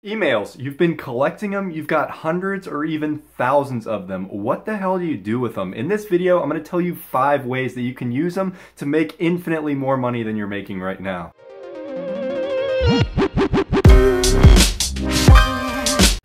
Emails, you've been collecting them, you've got hundreds or even thousands of them. What the hell do you do with them? In this video, I'm going to tell you 5 ways that you can use them to make infinitely more money than you're making right now.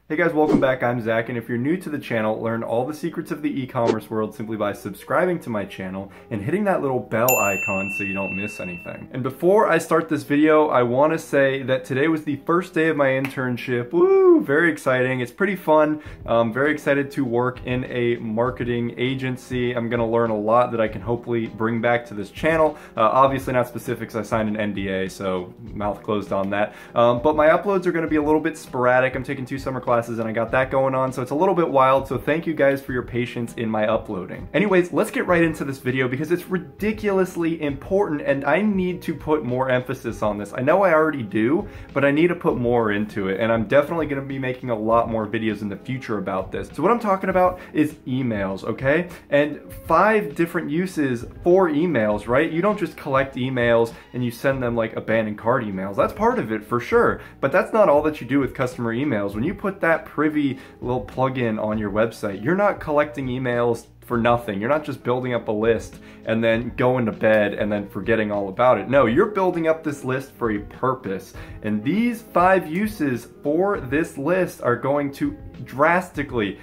Hey guys, welcome back. I'm Zach, and if you're new to the channel, learn all the secrets of the e-commerce world simply by subscribing to my channel and hitting that little bell icon so you don't miss anything. And before I start this video, I want to say that today was the first day of my internship. Woo! Very exciting. It's pretty fun. I'm very excited to work in a marketing agency. I'm going to learn a lot that I can hopefully bring back to this channel. Obviously not specifics. I signed an NDA, so mouth closed on that. But my uploads are going to be a little bit sporadic. I'm taking 2 summer classes and I got that going on, so it's a little bit wild, so thank you guys for your patience in my uploading. Anyways, let's get right into this video because it's ridiculously important and I need to put more emphasis on this. I know I already do, but I need to put more into it, and I'm definitely going to be making a lot more videos in the future about this. So what I'm talking about is emails, okay? And 5 different uses for emails, right? You don't just collect emails and you send them like abandoned cart emails. That's part of it for sure, but that's not all that you do with customer emails. When you put that privy little plugin on your website, you're not collecting emails for nothing. You're not just building up a list and then going to bed and then forgetting all about it. No, you're building up this list for a purpose. And these 5 uses for this list are going to drastically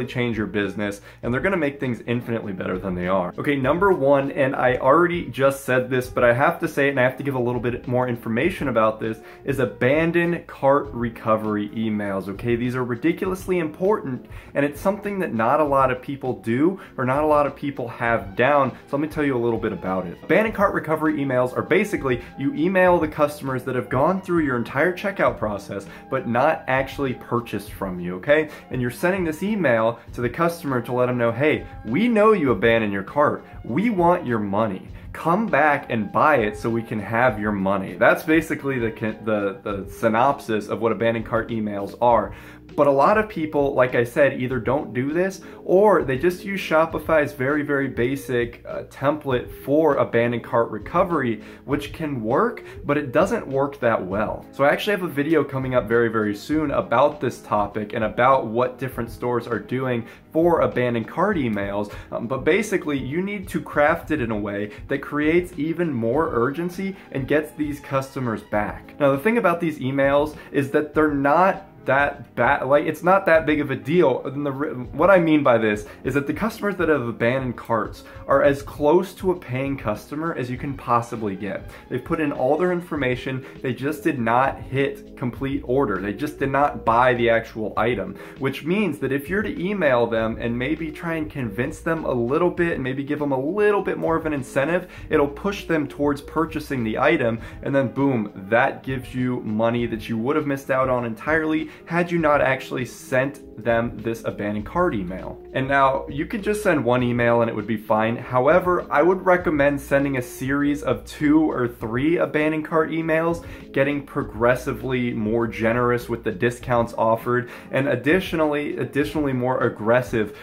change your business, and they're going to make things infinitely better than they are. Okay, number 1, and I already just said this, but I have to say it and I have to give a little bit more information about this, is abandoned cart recovery emails. Okay, these are ridiculously important, and it's something that not a lot of people do or not a lot of people have down, so let me tell you a little bit about it. Abandoned cart recovery emails are basically you email the customers that have gone through your entire checkout process but not actually purchased from you, okay? And you're sending this email to the customer to let them know, hey, we know you abandoned your cart. We want your money. Come back and buy it so we can have your money. That's basically the synopsis of what abandoned cart emails are. But a lot of people, like I said, either don't do this or they just use Shopify's very, very basic template for abandoned cart recovery, which can work, but it doesn't work that well. So I actually have a video coming up very, very soon about this topic and about what different stores are doing for abandoned cart emails. But basically, you need to craft it in a way that creates even more urgency and gets these customers back. Now, the thing about these emails is that they're not that bad, like it's not that big of a deal. What I mean by this is that the customers that have abandoned carts are as close to a paying customer as you can possibly get. They've put in all their information, they just did not hit complete order. They just did not buy the actual item, which means that if you're to email them and maybe try and convince them a little bit and maybe give them a little bit more of an incentive, it'll push them towards purchasing the item, and then boom, that gives you money that you would have missed out on entirely had you not actually sent them this abandoned cart email. And now you could just send 1 email and it would be fine. However, I would recommend sending a series of 2 or 3 abandoned cart emails, getting progressively more generous with the discounts offered, and additionally more aggressive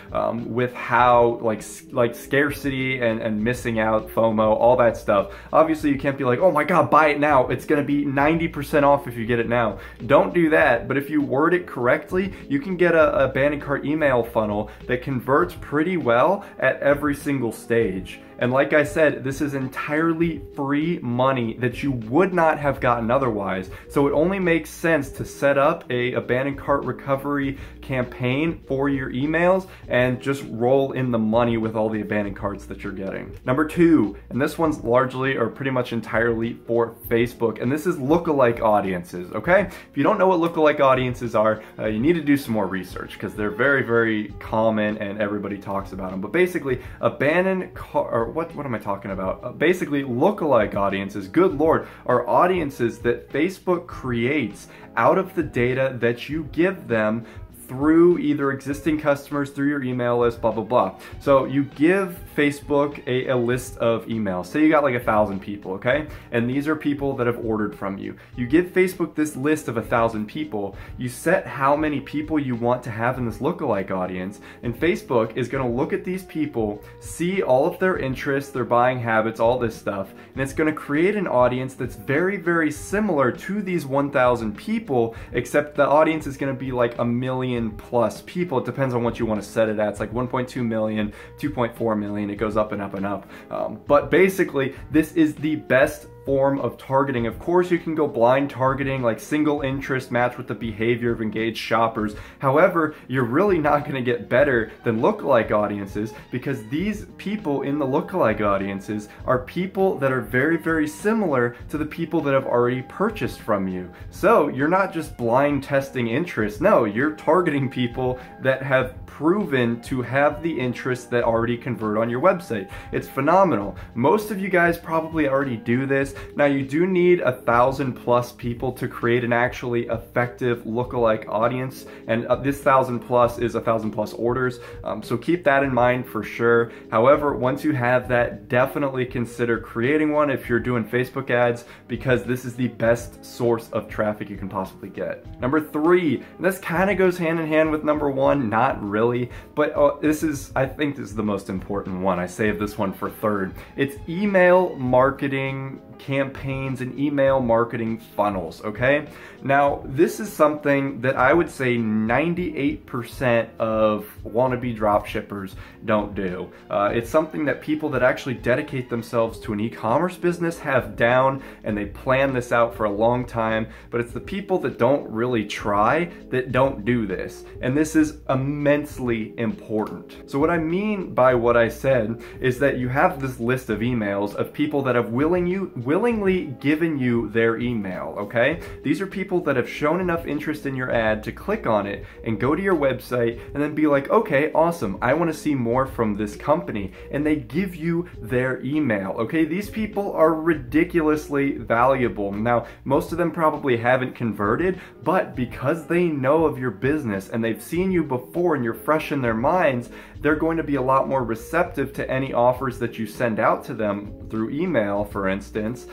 with how like scarcity and missing out, FOMO, all that stuff. Obviously you can't be like, oh my god, buy it now, it's gonna be 90% off if you get it now. Don't do that. But if you word it correctly, you can get a abandoned cart email funnel that converts pretty well at every single stage. And like I said, this is entirely free money that you would not have gotten otherwise. So it only makes sense to set up a abandoned cart recovery campaign for your emails and just roll in the money with all the abandoned carts that you're getting. Number 2, and this one's largely or pretty much entirely for Facebook, and this is lookalike audiences, okay? If you don't know what lookalike audiences are, you need to do some more research because they're very, very common and everybody talks about them. But basically, abandoned cart, or what am I talking about? Basically, lookalike audiences, good lord, are audiences that Facebook creates out of the data that you give them through either existing customers, through your email list, blah, blah, blah. So you give Facebook a list of emails. Say you got like 1,000 people, okay? And these are people that have ordered from you. You give Facebook this list of 1,000 people. You set how many people you want to have in this lookalike audience, and Facebook is gonna look at these people, see all of their interests, their buying habits, all this stuff, and it's gonna create an audience that's very, very similar to these 1,000 people, except the audience is gonna be like 1 million plus people. It depends on what you wanna set it at. It's like 1.2 million, 2.4 million, it goes up and up and up. But basically, this is the best form of targeting. Of course, you can go blind targeting, like single interest match with the behavior of engaged shoppers. However, you're really not going to get better than lookalike audiences, because these people in the lookalike audiences are people that are very, very similar to the people that have already purchased from you. So you're not just blind testing interest. No, you're targeting people that have proven to have the interests that already convert on your website. It's phenomenal. Most of you guys probably already do this. Now, you do need 1,000 plus people to create an actually effective lookalike audience, and this 1,000 plus is 1,000 plus orders, so keep that in mind for sure. However, once you have that, definitely consider creating one if you're doing Facebook ads, because this is the best source of traffic you can possibly get. Number 3, and this kind of goes hand in hand with number 1, not really, but I think this is the most important one. I saved this one for 3rd. It's email marketing campaigns and email marketing funnels, okay? Now, this is something that I would say 98% of wannabe dropshippers don't do. It's something that people that actually dedicate themselves to an e-commerce business have down, and they plan this out for a long time, but it's the people that don't really try that don't do this, and this is immensely important. So what I mean by what I said is that you have this list of emails of people that have willingly given you their email, okay? These are people that have shown enough interest in your ad to click on it and go to your website and then be like, okay, awesome, I want to see more from this company, and they give you their email, okay? These people are ridiculously valuable. Now, most of them probably haven't converted, but because they know of your business and they've seen you before and you're fresh in their minds, they're going to be a lot more receptive to any offers that you send out to them through email, for instance,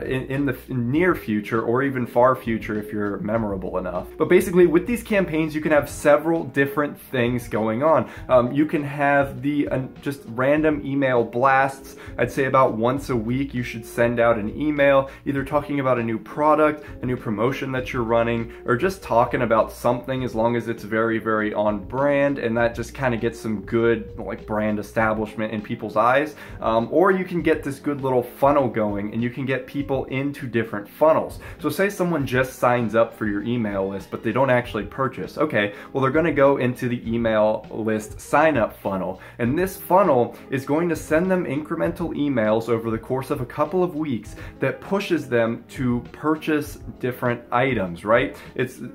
in the near future or even far future if you're memorable enough. But basically, with these campaigns, you can have several different things going on. You can have the just random email blasts. I'd say about once a week you should send out an email, either talking about a new product, a new promotion that you're running, or just talking about something, as long as it's very, very on brand, and that just kind of gets some good like brand establishment in people's eyes. Or you can get this good little funnel going, and you can get people into different funnels. So say someone just signs up for your email list, but they don't actually purchase. Okay, well, they're going to go into the email list sign up funnel, and this funnel is going to send them incremental emails over the course of a couple of weeks that pushes them to purchase different items, right?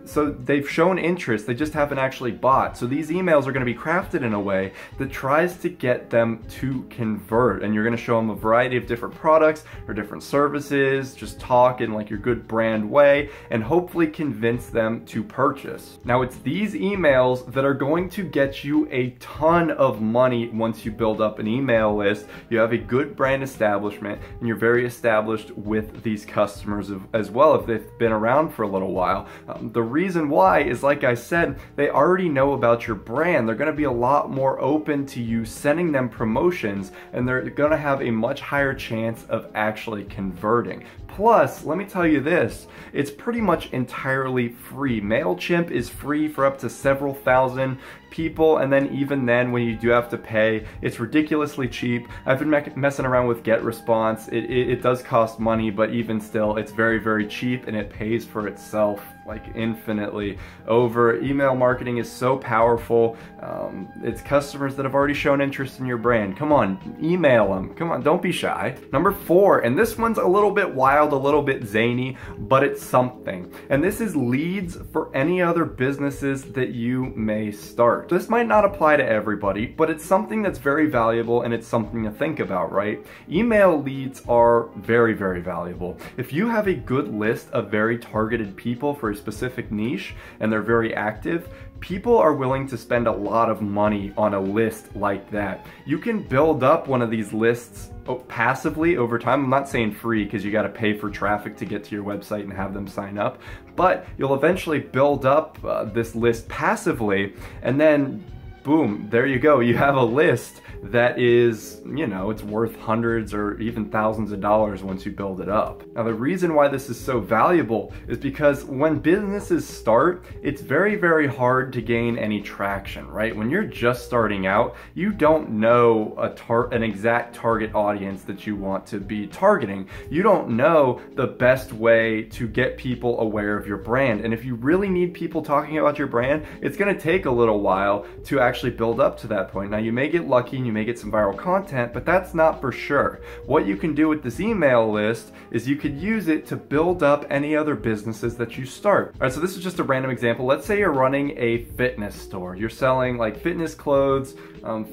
So they've shown interest, they just haven't actually bought. So these emails are going to be crafted in a way that tries to get them to convert, and you're going to show them a variety of different products or different services, just talk in like your good brand way, and hopefully convince them to purchase. Now, it's these emails that are going to get you a ton of money once you build up an email list, you have a good brand establishment, and you're very established with these customers as well if they've been around for a little while. The reason why is, like I said, they already know about your brand. They're going to be a lot more open to you sending them promotions, and they're going to have a much higher chance of actually converting. Plus, let me tell you this, it's pretty much entirely free. MailChimp is free for up to several thousand people, and then even then, when you do have to pay, it's ridiculously cheap. I've been messing around with GetResponse. It does cost money, but even still, it's very, very cheap, and it pays for itself like infinitely over. Email marketing is so powerful. It's customers that have already shown interest in your brand. Come on, email them. Come on, don't be shy. Number 4, and this one's a little bit wild, a little bit zany, but it's something. And this is leads for any other businesses that you may start. This might not apply to everybody, but it's something that's very valuable, and it's something to think about, right? Email leads are very, very valuable. If you have a good list of very targeted people for a specific niche and they're very active, people are willing to spend a lot of money on a list like that. You can build up one of these lists passively over time. I'm not saying free, because you got to pay for traffic to get to your website and have them sign up, but you'll eventually build up this list passively, and then boom, there you go. You have a list that is, you know, it's worth hundreds or even thousands of dollars once you build it up. Now, the reason why this is so valuable is because when businesses start, it's very, very hard to gain any traction, right? When you're just starting out, you don't know an exact target audience that you want to be targeting. You don't know the best way to get people aware of your brand. And if you really need people talking about your brand, it's going to take a little while to actually build up to that point. Now, you may get lucky and you may get some viral content, but that's not for sure. What you can do with this email list is you could use it to build up any other businesses that you start. All right, so this is just a random example. Let's say you're running a fitness store. You're selling like fitness clothes,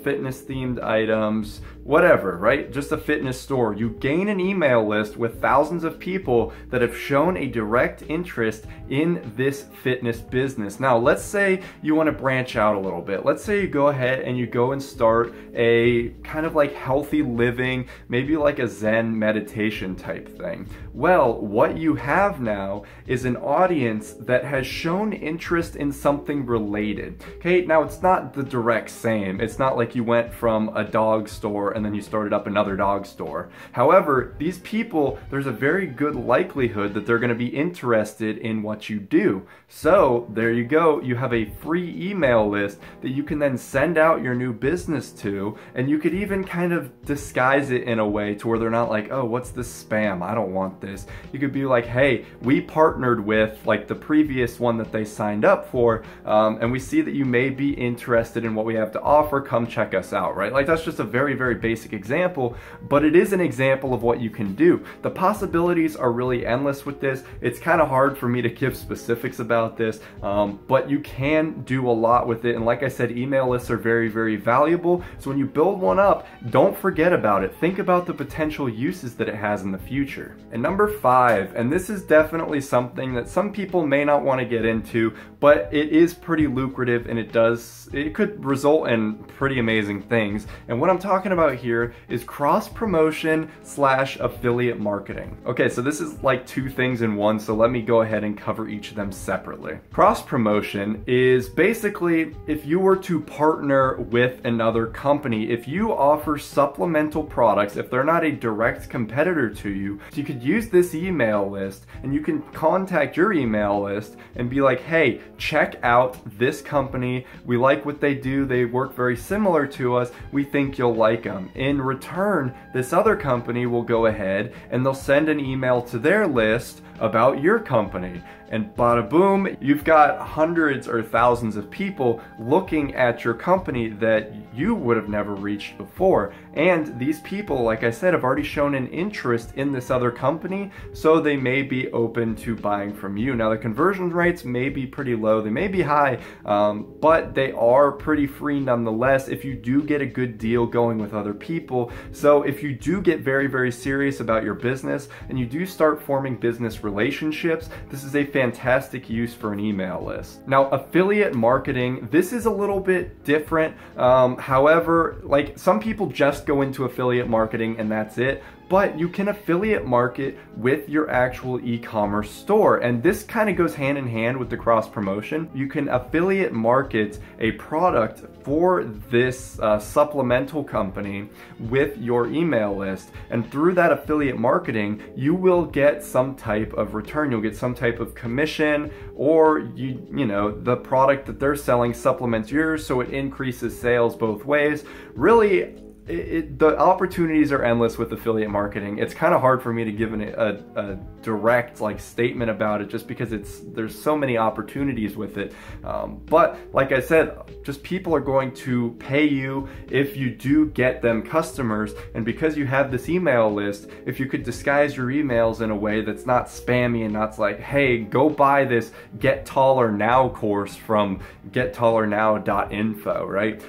fitness themed items, whatever, right? Just a fitness store. You gain an email list with thousands of people that have shown a direct interest in this fitness business. Now, let's say you want to branch out a little bit. Let's say you go ahead and you go and start a kind of like healthy living, maybe like a Zen meditation type thing. Well, what you have now is an audience that has shown interest in something related. Okay, now it's not the direct same. It's not like you went from a dog store and then you started up another dog store. However, these people, there's a very good likelihood that they're going to be interested in what you do. So there you go. You have a free email list that you can then send out your new business to, and you could even kind of disguise it in a way to where they're not like, oh, what's this spam? I don't want this. You could be like, hey, we partnered with like the previous one that they signed up for, and we see that you may be interested in what we have to offer. Come check us out, right? Like, that's just a very, very basic example, but it is an example of what you can do. The possibilities are really endless with this. It's kind of hard for me to give specifics about this, but you can do a lot with it. And like I said, email lists are very, very valuable. So when you build one up, don't forget about it. Think about the potential uses that it has in the future. And number 5, and this is definitely something that some people may not want to get into, but it is pretty lucrative, and it could result in pretty amazing things. And what I'm talking about here is cross promotion / affiliate marketing. Okay, so this is like 2 things in one, so let me go ahead and cover each of them separately. Cross promotion is basically if you were to partner with another company, if you offer supplemental products, if they're not a direct competitor to you, so you could use this email list and you can contact your email list and be like, hey, check out this company. We like what they do. They work very similar to us. We think you'll like them. In return, this other company will go ahead and they'll send an email to their list about your company. And bada boom, you've got hundreds or thousands of people looking at your company that you would have never reached before. And these people, like I said, have already shown an interest in this other company, so they may be open to buying from you. Now, the conversion rates may be pretty low, they may be high, but they are pretty free nonetheless if you do get a good deal going with other people. So if you do get very, very serious about your business and you do start forming business relationships, this is a fantastic use for an email list. Now, affiliate marketing, this is a little bit different. However, like, some people just go into affiliate marketing and that's it. But you can affiliate market with your actual e-commerce store. And this kind of goes hand in hand with the cross promotion. You can affiliate market a product for this supplemental company with your email list. And through that affiliate marketing, you will get some type of return. You'll get some type of commission, or you know, the product that they're selling supplements yours, so it increases sales both ways. Really, the opportunities are endless with affiliate marketing. It's kind of hard for me to give a direct like statement about it, just because there's so many opportunities with it. But like I said, just people are going to pay you if you do get them customers. And because you have this email list, if you could disguise your emails in a way that's not spammy and not like, hey, go buy this Get Taller Now course from gettallernow.info, right?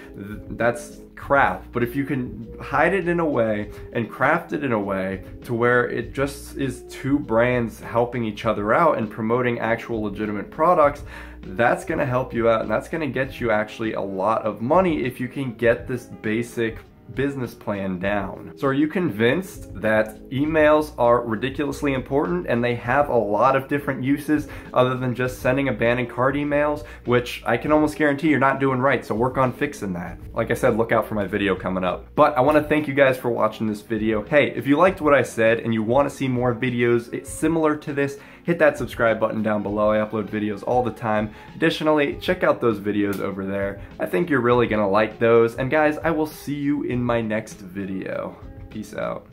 That's crap. But if you can can hide it in a way and craft it in a way to where it just is two brands helping each other out and promoting actual legitimate products, that's going to help you out, and that's going to get you actually a lot of money if you can get this basic business plan down. So are you convinced that emails are ridiculously important and they have a lot of different uses other than just sending abandoned cart emails, which I can almost guarantee you're not doing right, so work on fixing that. Like I said, look out for my video coming up. But I want to thank you guys for watching this video. Hey, if you liked what I said and you want to see more videos similar to this, hit that subscribe button down below. I upload videos all the time. Additionally, check out those videos over there. I think you're really gonna like those. And guys, I will see you in my next video. Peace out.